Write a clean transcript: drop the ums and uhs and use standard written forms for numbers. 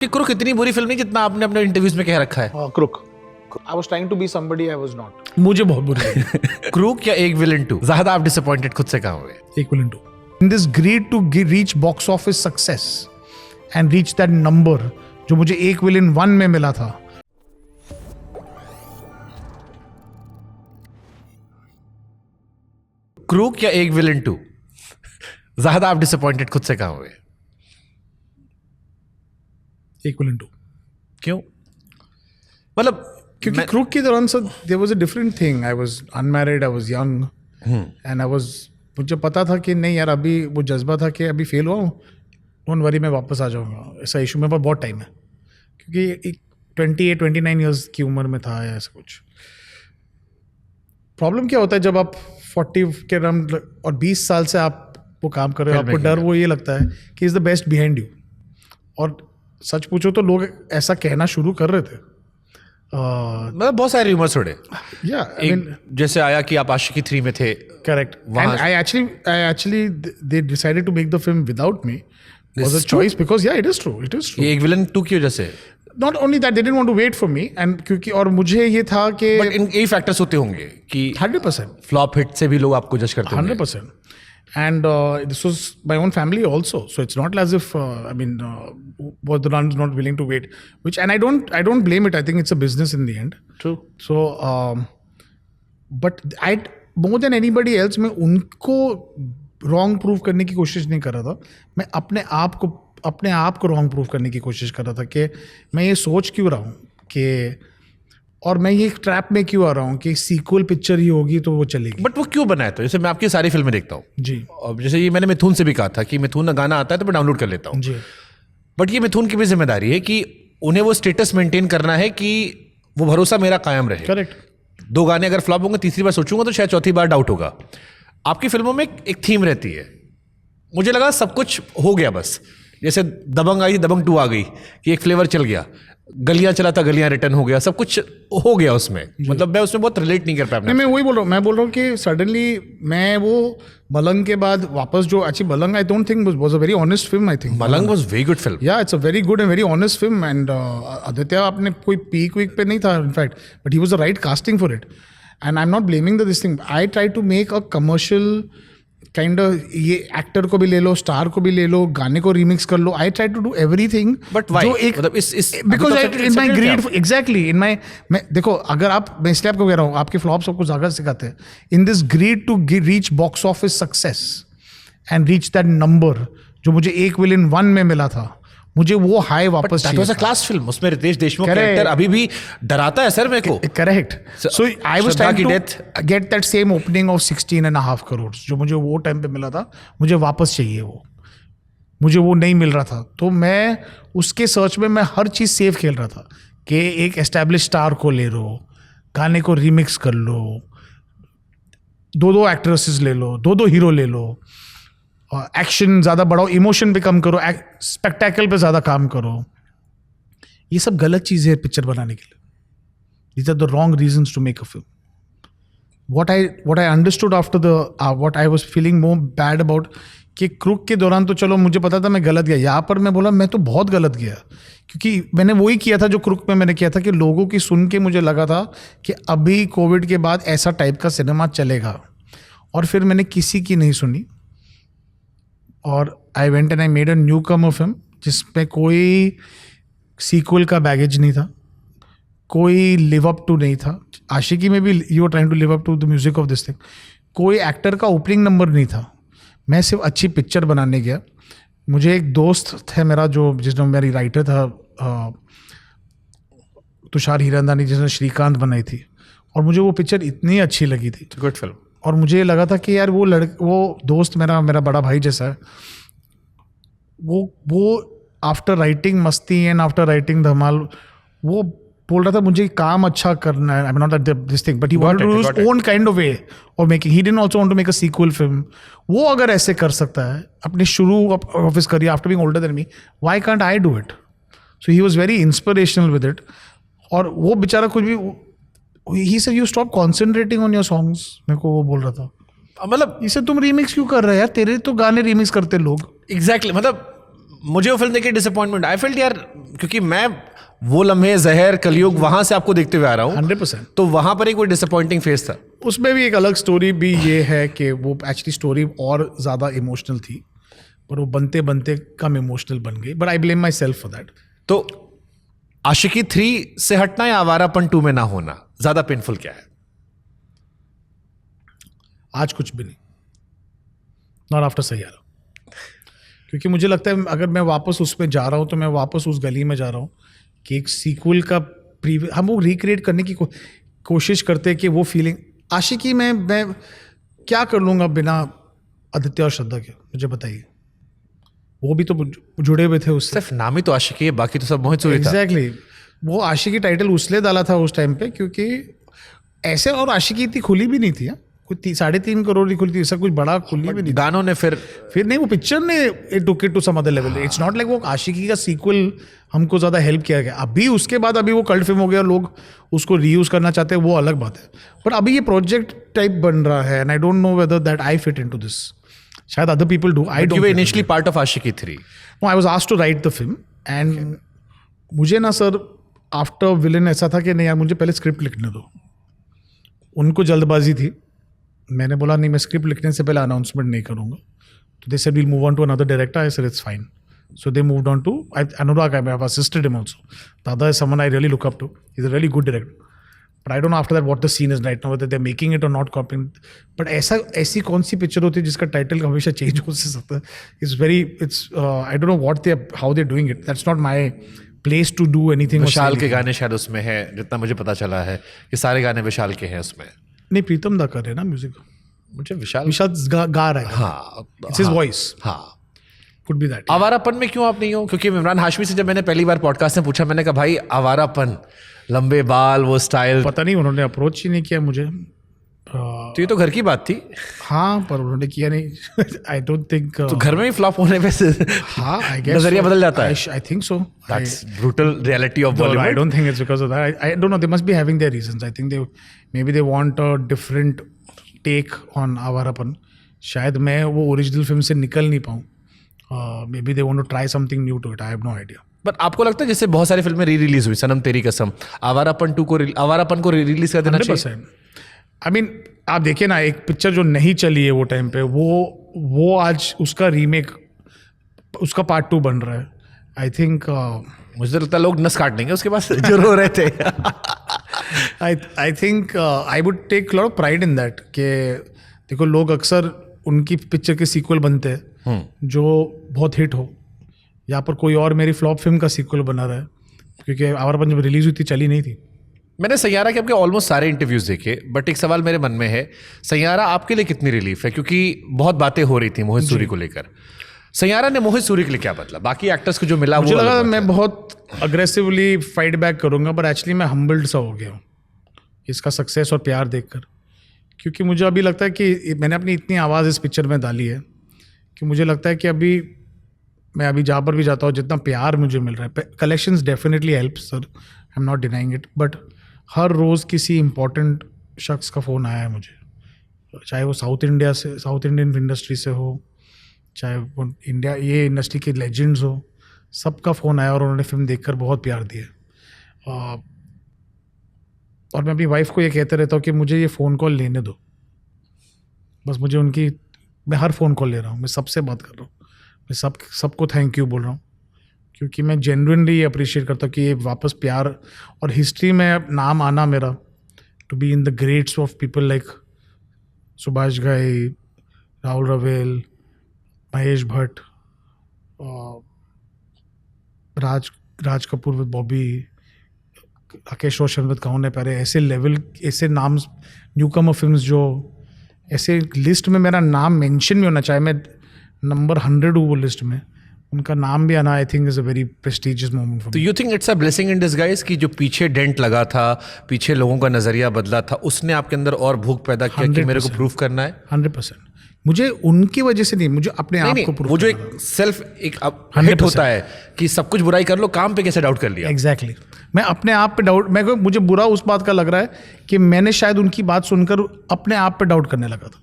कि क्रूक इतनी बुरी फिल्म नहीं जितना आपने अपने इंटरव्यूज में कह रखा है। Crook. I was trying to be somebody I was not. मुझे बहुत बुरी लगी। क्रूक या एक विलन 2 ज्यादा आप डिसअपॉइंटेड खुद से कहाँ हुए? Equivalent to. In this greed to reach box office success and reach that number जो मुझे एक विलन 1 में मिला था, क्रूक या एक विलन 2 ज्यादा आप डिसअपॉइंटेड खुद से कहाँ हुए? Equivalent to. क्यों? मतलब क्योंकि क्रूक के दौरान sir there was a different thing. I was unmarried, I was young and मुझे पता था कि नहीं यार, अभी वो जज्बा था कि अभी फेल हुआ हूँ, डोंट वरी, मैं वापस आ जाऊँगा। ऐसा इशू मेरे पास बहुत टाइम है, क्योंकि एक 28-29 ईयर्स की उम्र में था या ऐसा कुछ। प्रॉब्लम क्या होता है जब आप 40 के रम और 20 साल से आप वो काम कर रहे हो, आपको डर वो ये लगता है कि is the best behind you. और सच पूछो तो लोग ऐसा कहना शुरू कर रहे थे। मतलब बहुत सारे रूमर्स उड़े। Yeah, I mean, जैसे आया कि आप आशिकी 3 में थे। correct. And I actually, they decided to make the film without me. Was a choice because yeah, it is true. It is true. ये एक विलन 2 की वजह से। Not only that, they didn't want to wait for me, and क्योंकि और मुझे ये था कि बट इन यही फैक्टर्स होते होंगे कि 100%, फ्लॉप हिट से भी लोग आपको जज करते होंगे। 100%. And this was my own family also, so it's not as if Bodhran is not willing to wait. And I don't blame it. I think it's a business in the end. True. So, but I more than anybody else, मैं उनको wrong proof करने की कोशिश नहीं कर रहा था। मैं अपने आप को wrong proof करने की कोशिश कर रहा था कि मैं ये सोच क्यों रहा हूँ कि, और मैं ये ट्रैप में क्यों आ रहा हूँ कि सीक्वल पिक्चर ही होगी तो वो चलेगी। बट वो क्यों बनाया? तो जैसे मैं आपकी सारी फिल्में देखता हूँ जी, और जैसे ये मैंने मिथुन से भी कहा था कि मिथुन का गाना आता है तो मैं डाउनलोड कर लेता हूँ जी। बट ये मिथुन की भी जिम्मेदारी है कि उन्हें वो स्टेटस मेंटेन करना है कि वो भरोसा मेरा कायम रहे। करेक्ट। 2 गाने अगर फ्लॉप होंगे, तीसरी बार सोचूंगा तो शायद चौथी बार डाउट होगा। आपकी फिल्मों में एक थीम रहती है। मुझे लगा सब कुछ हो गया बस, जैसे दबंग आई, दबंग 2 आ गई कि एक फ्लेवर चल गया, गलियां चला था, गलियां रिटर्न हो गया, सब कुछ हो गया उसमें। मतलब मैं उसमें बहुत रिलेट नहीं कर पाया। नहीं, मैं वही बोल रहा हूँ। मैं बोल रहा हूँ कि सडनली मैं वो मलंग के बाद वापस जो अच्छी Malang, I don't think was a very honest film. I think Malang was very good film. Yeah it's a very good and very honest film. And Aditya आपने कोई पीक वीक पे नहीं था in fact, but he was the right casting for it. And I am not blaming this thing. I try to make a commercial kind of, ये actor को भी ले लो, star को भी ले लो, गाने को रीमिक्स कर लो। I try to do everything, but why? जो एक मतलब इस because in my greed, exactly in my, मैं देखो, अगर आप, मैं इसलिए आपको कह रहा हूँ, आपके फ्लॉप सबको ज्यादा सिखाते हैं। In this greed to reach box office success and reach that number जो मुझे एक विलन 1 में मिला था, मुझे वो हाई वापस चाहिए था। क्लास फिल्म, उसमें रितेश देशमुख कैरेक्टर अभी भी डराता है सर मेरे को। Correct. So I was trying to get that same opening of 16.5 crore जो मुझे वो टाइम पे मिला था, मुझे वापस चाहिए वो। मुझे वो नहीं मिल रहा था, तो मैं उसके सर्च में मैं हर चीज़ सेफ खेल रहा था कि एक एस्टैब्लिश स्टार को ले लो, गाने को रीमिक्स कर लो, 2 एक्ट्रेसेस ले लो, 2 हीरो ले लो, एक्शन ज़्यादा बढ़ाओ, इमोशन पे कम करो, स्पेक्टेकल पे ज़्यादा काम करो। ये सब गलत चीज़ें है पिक्चर बनाने के लिए। These are the wrong reasons to make a film. what I understood after the what I was feeling more bad about कि क्रूक के दौरान तो चलो मुझे पता था मैं गलत गया, यहाँ पर मैं बोला मैं तो बहुत गलत गया, क्योंकि मैंने वही किया था जो क्रूक में मैंने किया था कि लोगों की सुन के मुझे लगा था कि अभी कोविड के बाद ऐसा टाइप का सिनेमा चलेगा, और फिर मैंने किसी की नहीं सुनी और I went and I made a new Qamar film जिसमें कोई सीक्वल का बैगेज नहीं था, कोई लिव अप टू नहीं था। आशिकी में भी you are trying to live up to the music of this thing. कोई एक्टर का ओपनिंग नंबर नहीं था। मैं सिर्फ अच्छी पिक्चर बनाने गया। मुझे एक दोस्त थे मेरा जो जिसने मेरी राइटर था तुषार हीरंदानी, जिसने श्रीकांत बनाई थी, और मुझे वो पिक्चर इतनी अच्छी लगी थी, गुड फिल्म। और मुझे लगा था कि यार वो दोस्त मेरा बड़ा भाई जैसा है। वो आफ्टर राइटिंग मस्ती एंड आफ्टर राइटिंग धमाल, वो बोल रहा था मुझे काम अच्छा करना है। I am not this thing, but he wanted to do his own kind of way और making. He didn't also want to make a sequel film. वो अगर ऐसे कर सकता है अपने शुरू of his career after being older than me, why can't I do it? So he was very inspirational with it. और वो बेचारा कुछ भी, he said you stop concentrating on your songs. मेरे को वो बोल रहा था, मतलब इसे तुम रीमिक्स क्यों कर रहे हो यार, तेरे तो गाने रीमिक्स करते लोग। एग्जैक्टली, मतलब मुझे वो फिल्म देख के डिसअपॉइंटमेंट आई फेल्ट यार, क्योंकि मैं वो लम्हे, जहर, कलयुग वहां से आपको देखते हुए आ रहा हूँ 100%। तो वहां पर एक कोई डिसअपॉइंटिंग फेस था। उसमें भी एक अलग स्टोरी भी ये है कि वो एक्चुअली स्टोरी और ज़्यादा इमोशनल थी, पर वो बनते बनते कम इमोशनल बन गई, but I blame my self for that. तो आशिकी 3 से हटना या आवारापन 2 में ना होना ज्यादा पेनफुल क्या है? आज कुछ भी नहीं, नॉट आफ्टर सैयारा, क्योंकि मुझे लगता है अगर मैं वापस उसमें जा रहा हूँ तो मैं वापस उस गली में जा रहा हूँ कि एक सीक्वल का हम वो रिक्रिएट करने की कोशिश करते हैं कि वो फीलिंग आशिकी में मैं क्या कर लूँगा बिना आदित्य और श्रद्धा के, मुझे बताइए। वो भी तो जुड़े हुए थे उससे, सिर्फ नाम ही तो आशिकी है, बाकी तो सब मोहित सूरी था। एग्जैक्टली वो आशिकी टाइटल उसलिए डाला था उस टाइम पे क्योंकि ऐसे, और आशिकी इतनी खुली भी नहीं थी, कोई 3.5 करोड़ की खुली थी, ऐसा कुछ बड़ा खुली भी नहीं। गानों ने फिर नहीं, वो पिक्चर ने it took it to some other level. It's not like वो आशिकी का सीक्वल हमको ज़्यादा हेल्प किया गया। अभी उसके बाद अभी वो कल्ट फिल्म हो गया, लोग उसको रीयूज करना चाहते हैं, वो अलग बात है, पर अभी ये प्रोजेक्ट टाइप बन रहा है and I don't know whether that I fit into this. शायद other people do, I don't. Initially part of Aashiqui 3? No, I was asked to write the film and मुझे ना सर आफ्टर विलन ऐसा था कि नहीं यार मुझे पहले स्क्रिप्ट लिखने दो। उनको जल्दबाजी थी, मैंने बोला नहीं मैं स्क्रिप्ट लिखने से पहले अनाउंसमेंट नहीं करूँगा, तो they said we'll move on to another director. I said it's fine, so they moved on to Anurag. I have assisted him also. Dada is someone I really look up to. He's a really good director. But I don't know after that what the scene is right now, whether they're making it or not copying. But ऐसी कौन सी picture होती है जिसका title हमेशा change हो सकता है? I don't know how they're doing it. That's not my place to do anything. विशाल के गाने शायद उसमें है, जितना मुझे पता चला है कि सारे गाने विशाल के हैं उसमें। नहीं, प्रीतम दा कर रहे हैं ना म्यूजिक। मुझे विशाल गा रहा है। हाँ, It's his voice. हाँ, Could be that. आवारापन में क्यों आप नहीं हो? क्योंकि इमरान हाशमी से जब मैंने पहली बार पॉडकास्ट में पूछा, मैंने कहा भाई आवारापन, लंबे बाल, वो स्टाइल, पता नहीं उन्होंने अप्रोच ही नहीं किया मुझे। तो ये तो घर की बात थी। हाँ, पर उन्होंने किया नहीं। आई डोंट थिंक तो घर में ही फ्लॉप होने पे हाँ, आई गेस नजरिया बदल जाता है। I think so. That's brutal reality of Bollywood. I don't think it's because of that. I don't know. They must be having their reasons. I think maybe they want a different take on Awarapan. शायद मैं वो original film से निकल नहीं पाऊँ। Maybe they want to try something new to it. I have no idea. But आपको लगता है जैसे बहुत सारी फिल्में रिलीज हुई, सनम तेरी कसम, आवारापन को रिलीज कर देना चाहिए? 100%. I mean, आप देखिए ना, एक पिक्चर जो नहीं चली है वो टाइम पे, वो आज उसका रीमेक, उसका पार्ट 2 बन रहा है। आई थिंक मुझे लगता है लोग नस काट देंगे उसके पास जो रो रहे थे। I think I would take lot of pride in that कि देखो लोग अक्सर उनकी पिक्चर के सीक्वल बनते हैं जो बहुत हिट हो, यहाँ पर कोई और मेरी फ्लॉप फिल्म का सीक्वल बना रहा है, क्योंकि आवारापन जब रिलीज हुई थी चली नहीं थी। मैंने सैयारा के आपके ऑलमोस्ट सारे इंटरव्यूज देखे, बट एक सवाल मेरे मन में है, सैयारा आपके लिए कितनी रिलीफ है? क्योंकि बहुत बातें हो रही थी मोहित सूरी को लेकर। सैयारा ने मोहित सूरी के लिए क्या बदला? बाकी एक्टर्स को जो मिला मुझे वो लगा मैं बहुत अग्रेसिवली फाइट बैक करूंगा, पर एक्चुअली मैं हम्बल्ड सा हो गया हूँ इसका सक्सेस और प्यार देखकर, क्योंकि मुझे अभी लगता है कि मैंने अपनी इतनी आवाज़ इस पिक्चर में डाली है कि मुझे लगता है कि अभी मैं अभी जहाँ पर भी जाता हूँ जितना प्यार मुझे मिल रहा है, collections definitely help sir, I am not denying it, but हर रोज़ किसी इंपॉर्टेंट शख्स का फ़ोन आया है मुझे, चाहे वो साउथ इंडियन इंडस्ट्री से हो, चाहे वो इंडिया ये इंडस्ट्री के लेजेंड्स हो, सबका फ़ोन आया और उन्होंने फिल्म देखकर बहुत प्यार दिया। और मैं अपनी वाइफ को ये कहते रहता हूँ कि मुझे ये फ़ोन कॉल लेने दो, बस मुझे मैं हर फ़ोन कॉल ले रहा हूँ, मैं सबसे बात कर रहा हूँ, मैं सबको थैंक यू बोल रहा हूँ, क्योंकि मैं जेन्युइनली ये अप्रिशिएट करता हूँ कि ये वापस प्यार और हिस्ट्री में नाम आना मेरा, to be in the greats of people like Subhash Ghai, Rahul Rawail, Mahesh Bhatt, Raj Kapoor with Bobby, Rakesh Roshan with कौन है प्यारे, ऐसे नाम न्यू कमर फिल्म्स जो ऐसे लिस्ट में मेरा नाम मेंशन भी होना, चाहे मैं नंबर 100 हूँ वो लिस्ट में, उनका नाम भी आना I think is a very prestigious moment for me. तो you think it's a blessing in disguise कि जो पीछे डेंट लगा था, पीछे लोगों का नजरिया बदला था, उसने आपके अंदर और भूख पैदा किया कि मेरे को प्रूफ करना है? 100%। मुझे उनकी वजह से नहीं, मुझे अपने आप को प्रूफ, वो जो एक सेल्फ एक हिट होता है कि सब कुछ बुराई कर लो, काम पे कैसे डाउट कर लिया? एग्जैक्टली मैं अपने आप पे डाउट, मुझे बुरा उस बात का लग रहा है कि मैंने शायद उनकी बात सुनकर अपने आप पे डाउट करने लगा था।